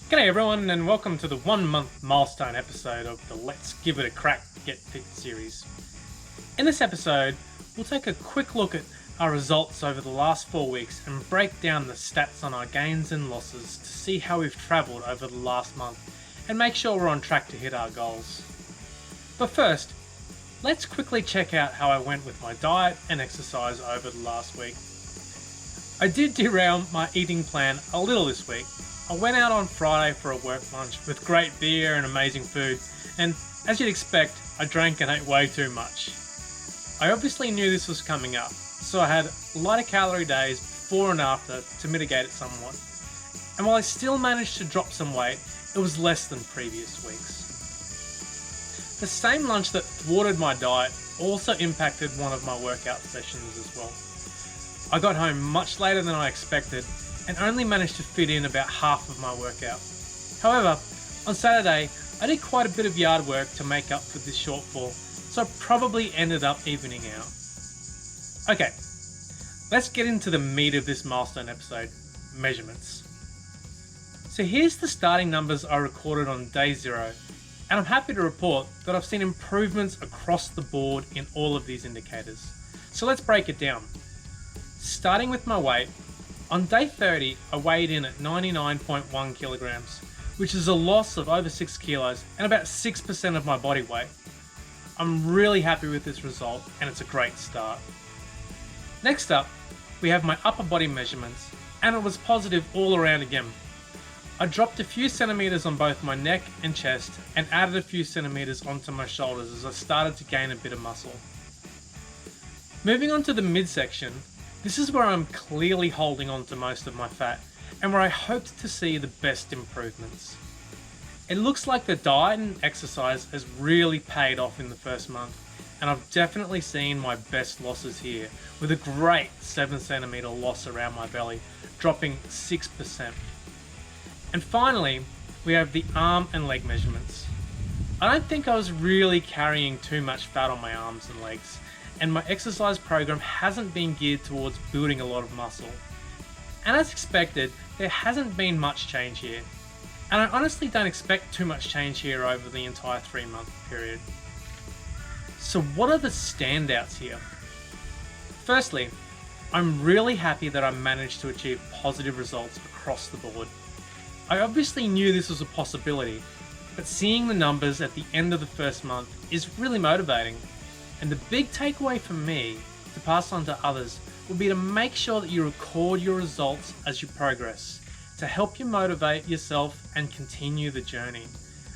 G'day everyone and welcome to the 1 month milestone episode of the Let's Give It a Crack Get Fit series. In this episode, we'll take a quick look at our results over the last 4 weeks and break down the stats on our gains and losses to see how we've travelled over the last month and make sure we're on track to hit our goals. But first, let's quickly check out how I went with my diet and exercise over the last week. I did derail my eating plan a little this week. I went out on Friday for a work lunch with great beer and amazing food, and as you'd expect, I drank and ate way too much. I obviously knew this was coming up, so I had lighter calorie days before and after to mitigate it somewhat. And while I still managed to drop some weight, it was less than previous weeks. The same lunch that thwarted my diet also impacted one of my workout sessions as well. I got home much later than I expected and only managed to fit in about half of my workout. However, on Saturday, I did quite a bit of yard work to make up for this shortfall, so I probably ended up evening out. Okay, let's get into the meat of this milestone episode, measurements. So here's the starting numbers I recorded on day 0, and I'm happy to report that I've seen improvements across the board in all of these indicators. So let's break it down. Starting with my weight, on day 30, I weighed in at 99.1 kilograms, which is a loss of over 6 kilos and about 6% of my body weight. I'm really happy with this result and it's a great start. Next up, we have my upper body measurements, and it was positive all around again. I dropped a few centimeters on both my neck and chest and added a few centimeters onto my shoulders as I started to gain a bit of muscle. Moving on to the midsection, this is where I'm clearly holding on to most of my fat and where I hoped to see the best improvements. It looks like the diet and exercise has really paid off in the first month, and I've definitely seen my best losses here with a great 7 centimeter loss around my belly, dropping 6%. And finally, we have the arm and leg measurements. I don't think I was really carrying too much fat on my arms and legs, and my exercise program hasn't been geared towards building a lot of muscle. And as expected, there hasn't been much change here. And I honestly don't expect too much change here over the entire 3-month period. So what are the standouts here? Firstly, I'm really happy that I managed to achieve positive results across the board. I obviously knew this was a possibility, but seeing the numbers at the end of the first month is really motivating. And the big takeaway for me to pass on to others will be to make sure that you record your results as you progress to help you motivate yourself and continue the journey,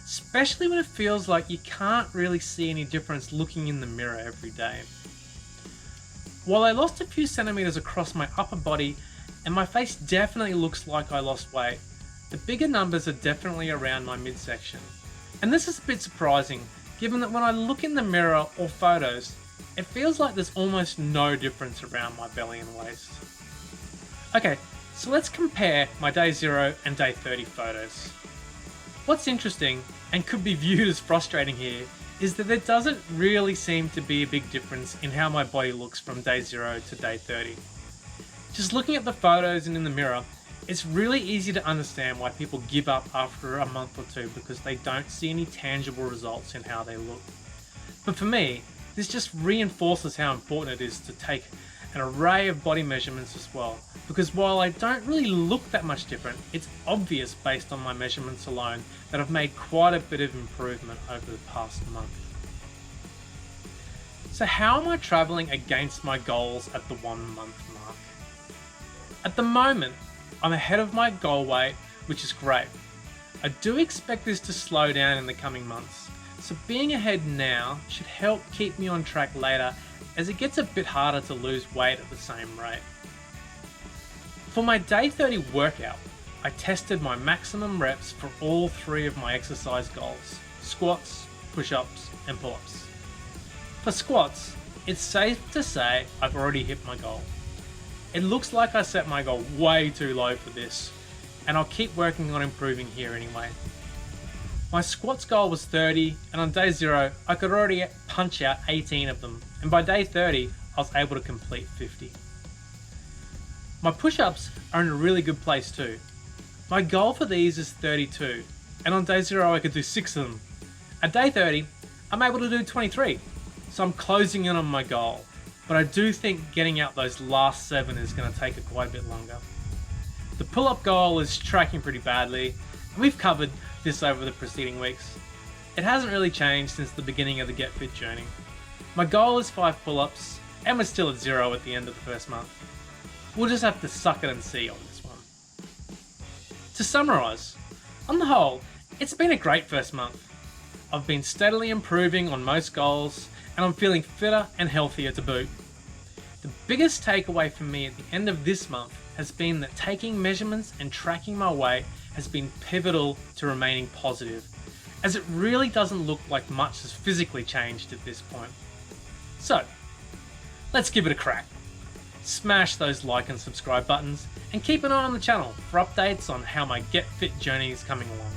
especially when it feels like you can't really see any difference looking in the mirror every day. While I lost a few centimeters across my upper body and my face definitely looks like I lost weight, the bigger numbers are definitely around my midsection. And this is a bit surprising, given that when I look in the mirror or photos, it feels like there's almost no difference around my belly and waist. Okay, so let's compare my day 0 and day 30 photos. What's interesting, and could be viewed as frustrating here, is that there doesn't really seem to be a big difference in how my body looks from day 0 to day 30. Just looking at the photos and in the mirror, it's really easy to understand why people give up after a month or two because they don't see any tangible results in how they look. But for me, this just reinforces how important it is to take an array of body measurements as well, because while I don't really look that much different, it's obvious based on my measurements alone that I've made quite a bit of improvement over the past month. So how am I travelling against my goals at the 1 month mark? At the moment, I'm ahead of my goal weight, which is great. I do expect this to slow down in the coming months, so being ahead now should help keep me on track later as it gets a bit harder to lose weight at the same rate. For my day 30 workout, I tested my maximum reps for all 3 of my exercise goals: squats, push-ups, and pull-ups. For squats, it's safe to say I've already hit my goal. It looks like I set my goal way too low for this, and I'll keep working on improving here anyway. My squats goal was 30, and on day 0, I could already punch out 18 of them, and by day 30, I was able to complete 50. My push-ups are in a really good place too. My goal for these is 32, and on day 0 I could do 6 of them. At day 30, I'm able to do 23, so I'm closing in on my goal, but I do think getting out those last 7 is going to take quite a bit longer. The pull-up goal is tracking pretty badly, and we've covered this over the preceding weeks. It hasn't really changed since the beginning of the Get Fit journey. My goal is 5 pull-ups, and we're still at 0 at the end of the first month. We'll just have to suck it and see on this one. To summarise, on the whole, it's been a great first month. I've been steadily improving on most goals, and I'm feeling fitter and healthier to boot. The biggest takeaway for me at the end of this month has been that taking measurements and tracking my weight has been pivotal to remaining positive, as it really doesn't look like much has physically changed at this point. So, let's give it a crack. Smash those like and subscribe buttons, and keep an eye on the channel for updates on how my Get Fit journey is coming along.